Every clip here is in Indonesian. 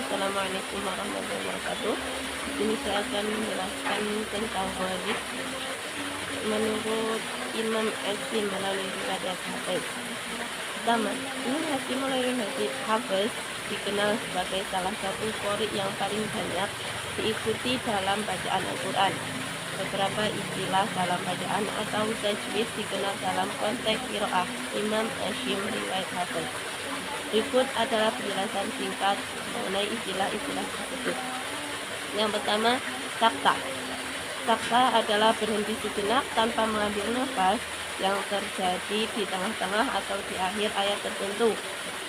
Assalamualaikum warahmatullahi wabarakatuh. Di sini saya akan menjelaskan tentang hadis menurut Imam Asyim melalui riwayat Hafiz. Pertama, Imam Asyim melalui hadis Hafiz dikenal sebagai salah satu qori yang paling banyak diikuti dalam bacaan Al-Quran. Beberapa istilah dalam bacaan atau tajwid dikenal dalam konteks qiraah Imam Asyim riwayat Hafiz. Berikut adalah penjelasan singkat mengenai istilah-istilah tersebut. Yang pertama, sakta. Sakta adalah berhenti sejenak tanpa mengambil nafas yang terjadi di tengah-tengah atau di akhir ayat tertentu.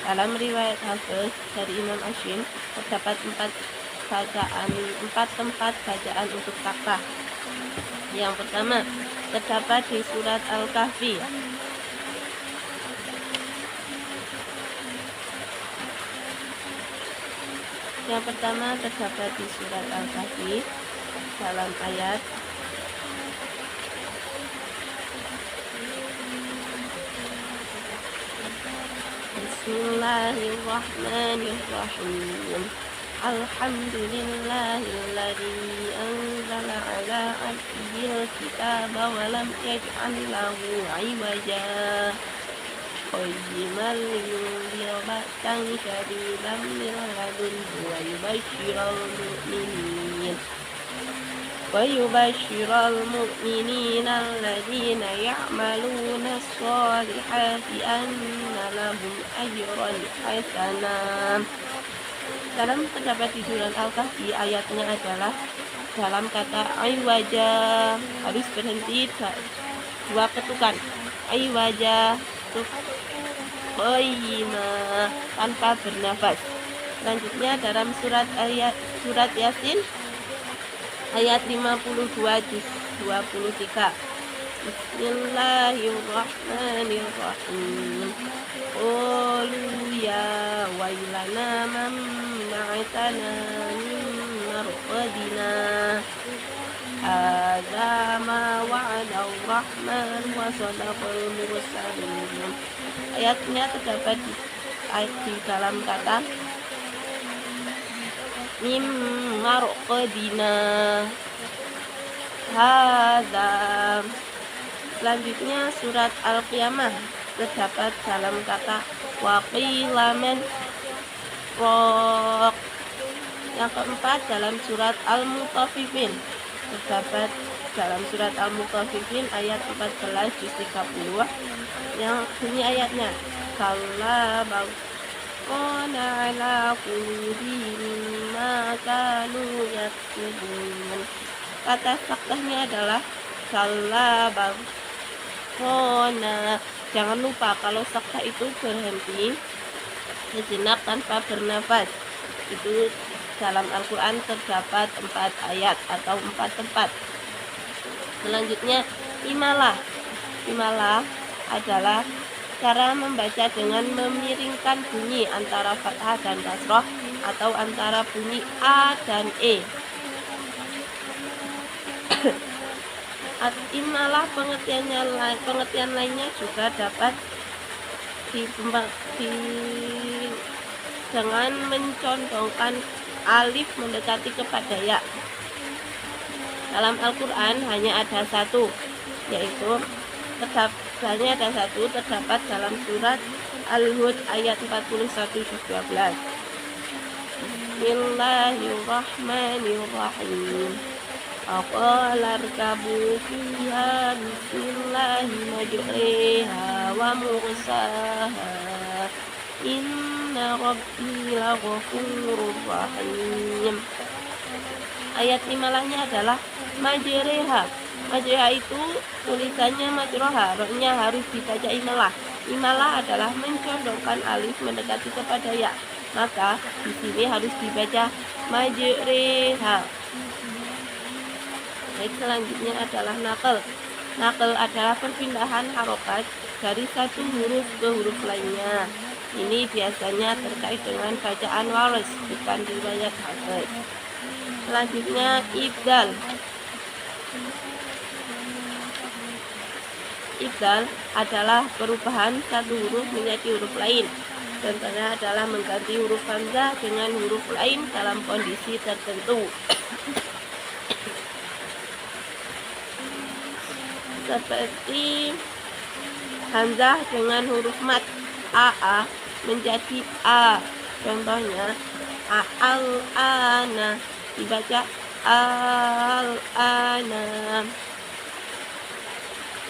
Dalam riwayat Hafiz dari Imam Asyim terdapat empat tempat bacaan untuk sakta. Yang pertama, terdapat di surat Al-Kahfi. Yang pertama terdapat di surat Al-Kahfi dalam ayat Bismillahirrahmanirrahim. Alhamdulillahilladzi anzala ala abdihil kitaba wa lam yaj'al lahu 'iwaja. قيما لينذر بأسا شديدا من لدنه ويبشر المؤمنين الذين يعملون الصالحات أن لهم أجرا حسنا. Dalam terdapat di surat Al-Kahfi, ayatnya adalah dalam kata aywaja harus berhenti dua ketukan. Aywaja qayyima tanpa bernafas. Selanjutnya dalam surat Yasin ayat 52 juz 23. Bismillahirrahmanirrahim. Qalu ya wailana man ba'athana min marqadina. Hadza ma wa'ada ar-rahman wa sadaqal mursalin. Ayatnya terdapat di dalam kata mim marqadina. Hadza. Selanjutnya surat Al-Qiyamah terdapat dalam kata waqila man raq. Yang keempat dalam surat Al-Mutaffifin terdapat dalam surat Al-Mutaffifin ayat 14 juz 30 yang bunyi ayatnya kalla bal qana ala qulubihim ma kanu yaktubun. Kata faktahnya adalah kalla bal qana. Jangan lupa kalau sakta itu berhenti sejenak tanpa bernafas. Itu dalam Al-Quran terdapat 4 ayat atau 4 tempat. Selanjutnya imalah. Imalah adalah cara membaca dengan memiringkan bunyi antara fathah dan kasroh atau antara bunyi a dan e. Imalah pengertian lainnya juga dapat dengan mencondongkan alif mendekati kepada ya. Dalam Al-Quran hanya ada satu, yaitu terdapat dalam surat Al-Hud ayat 41 juz 12. Bismillahirrahmanirrahim. Aqala arkabu fiha bismillahi majriha wa mursaha. Inna rabbi laghafurur rahim. Ayat imalahnya adalah majreha. Majreha itu tulisannya majroha, rohnya harus dibaca imalah. Imalah adalah mencondongkan alif mendekati kepada ya. Maka di sini harus dibaca majreha. Baik, selanjutnya adalah nakal. Nakal adalah perpindahan harokat dari satu huruf ke huruf lainnya. Ini biasanya terkait dengan bacaan waris, bukan riwayat Hafiz. Selanjutnya ibdal. Ibdal adalah perubahan satu huruf menjadi huruf lain. Contohnya adalah mengganti huruf hamzah dengan huruf lain dalam kondisi tertentu. Seperti hamzah dengan huruf mat a menjadi a. Contohnya al-ana dibaca al-ana.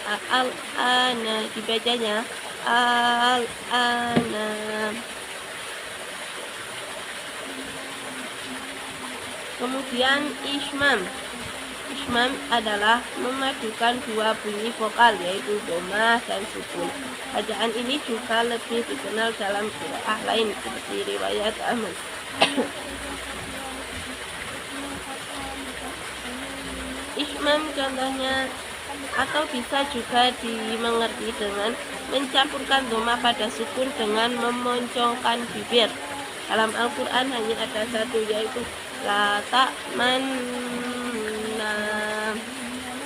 Al-ana dibacanya al-ana. Kemudian ismam. Ismam adalah memadukan dua bunyi vokal, yaitu dhammah dan sukun. Bacaan ini juga lebih dikenal dalam qiraah lain seperti riwayat Ahmad. Ismam contohnya atau bisa juga dimengerti dengan mencampurkan dhammah pada sukun dengan memoncongkan bibir. Dalam Al-Quran hanya ada satu, yaitu la ta'manna.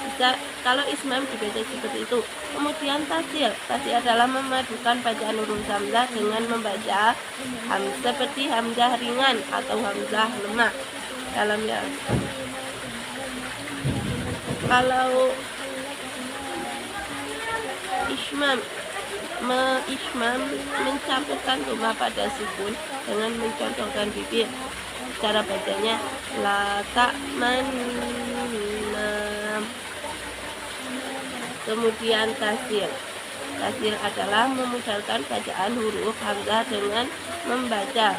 Bisa kalau ismam dibaca seperti itu. Kemudian tasil adalah memadukan bacaan huruf hamzah dengan membaca seperti hamzah ringan atau hamzah lemah. Dalamnya kalau ismam mencampurkan dhammah pada sukun dengan mencontohkan bibir. Cara bacanya la ta'manna. Kemudian tasil adalah memudarkan bacaan huruf hamzah dengan membaca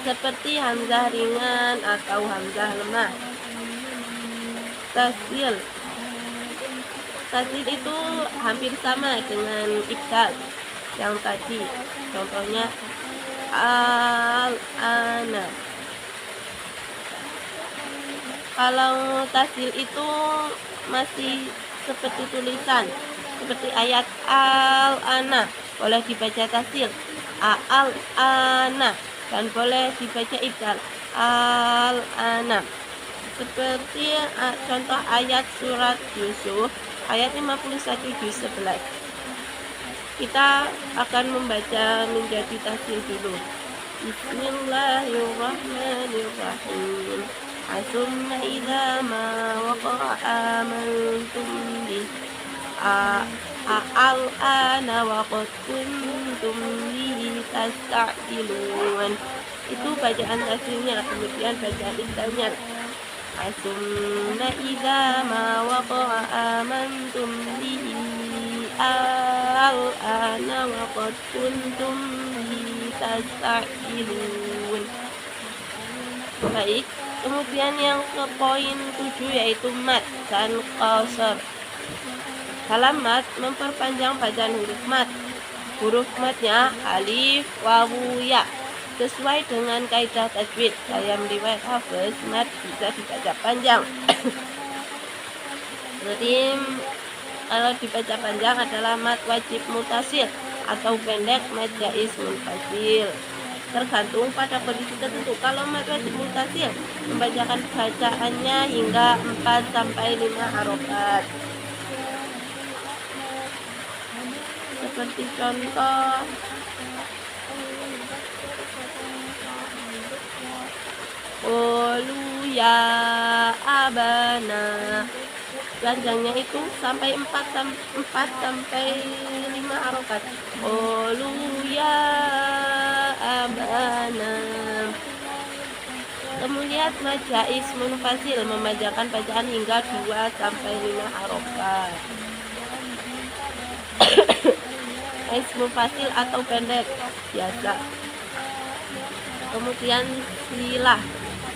seperti hamzah ringan atau hamzah lemah. Tasil itu hampir sama dengan ibdal yang tadi. Contohnya al-ana. Kalau tasil itu masih seperti tulisan, seperti ayat al-ana boleh dibaca tasil al-ana, dan boleh dibaca ibdal al-ana. Seperti contoh ayat surat Yusuf ayat 51 juz 11. Kita akan membaca menjadi tasil dulu. Bismillahirrahmanirrahim. Asumma idza ma waqa'a amantum bih al-ana wa qad kuntum bihi tasta'jilun. Itu bacaan tasilnya. Kemudian bacaan ibdalnya. Asumma idza ma waqa'a amantum bihi al-ana wa qad kuntum bihi tasta'jilun. Baik, kemudian yang ke poin 7 yaitu mat dan qasar. Dalam mat memperpanjang bacaan huruf mat. Huruf matnya alif, wawu, ya. Sesuai dengan kaidah tajwid, dalam riwayat Hafiz, mat bisa dibaca panjang. Jadi kalau dibaca panjang adalah mat wajib mutasil atau pendek mat jaiz munfasil. Tergantung pada kondisi tertentu. Kalau mat wajib mutasil, membacakan bacaannya hingga 4 sampai 5 harokat. Seperti contoh Qulu ya abana. Panjangnya itu sampai 4 sampai 5 harokat. Qulu ya abana. Kemudian mad jaiz munfasil membacakan bacaan hingga 2 sampai 5 harokat. Jaiz munfasil atau pendek biasa. Kemudian silah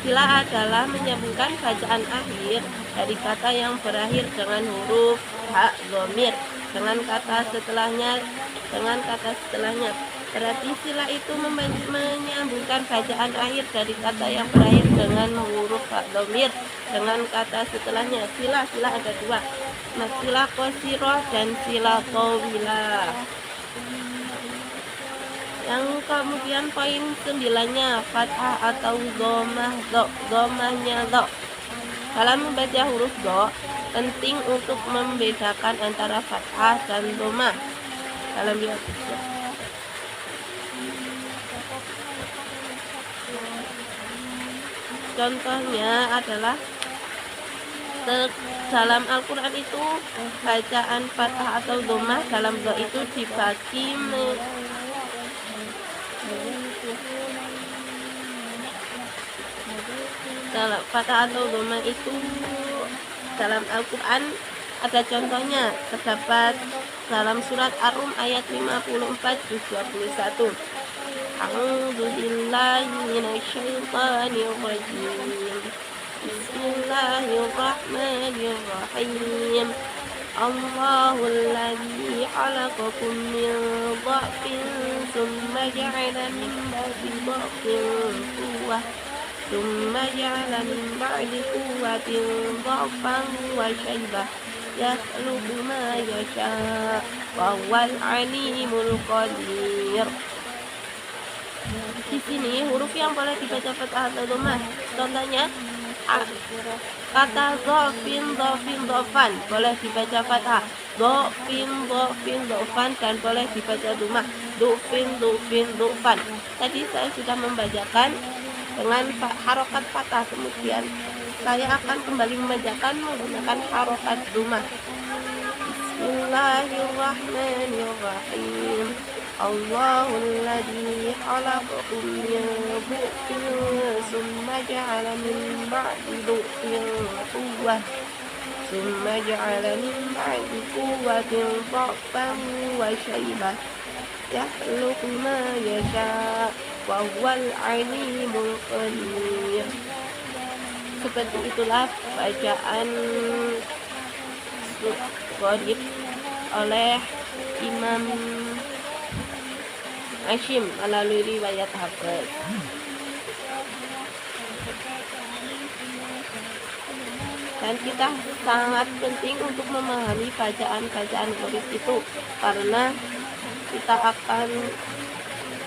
adalah menyambungkan bacaan akhir dari kata yang berakhir dengan huruf ha dhamir dengan kata setelahnya. Berarti silah itu menyambungkan bacaan akhir dari kata yang berakhir dengan huruf ha dhamir dengan kata setelahnya. Silah ada 2. Nah, silah qasirah dan silah tawilah. Yang kemudian poin 9-nya fathah atau dhammahnya dha. Dalam membaca huruf dha, penting untuk membedakan antara fathah dan dhammah. Dalam Contohnya adalah dalam Al-Quran itu bacaan fathah atau dhammah dalam doa itu dibagi dalam fathah atau dhammah itu dalam Al-Quran ada contohnya, terdapat dalam surat Ar-Rum ayat 54 juz 21. A'udzu billahi minasyaitonir rajim. Bismillahirrahmanirrahim. Allahul ladzi khalaqakum min dha'fin tsumma ja'ala min ba'di dha'fin quwwah thumma ja'ala min ba'di quwwatin dha'fan wa shaybah yakhluqu ma yasha' wa huwal alimul qadir. Di sini huruf yang boleh dibaca fathah atau dhammah. Contohnya kata dhofin, dhofan boleh dibaca fathah, dhofin, dhofan, dan boleh dibaca dhammah, dhufan. Tadi saya sudah membacakan dengan harokat fathah, kemudian saya akan kembali membacakan menggunakan harokat dhammah. Bismillahirrahmanirrahim. Allahul ladzi khalaqakum min dha'fin tsumma ja'ala min ba'di dha'fin quwwah thumma ja'ala min ba'di quwwatin dha'fan wa shaybah yakhluqu ma yasha' wa huwal alimul qadir. Seperti itulah bacaan Gharib oleh Imam Hashim melalui riwayat Hafiz. Dan kita sangat penting untuk memahami bacaan-bacaan Gharib itu, karena kita akan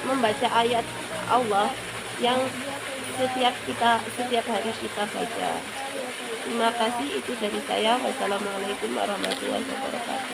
membaca ayat Allah yang setiap hari kita baca. Terima kasih, itu dari saya. Wassalamualaikum warahmatullahi wabarakatuh.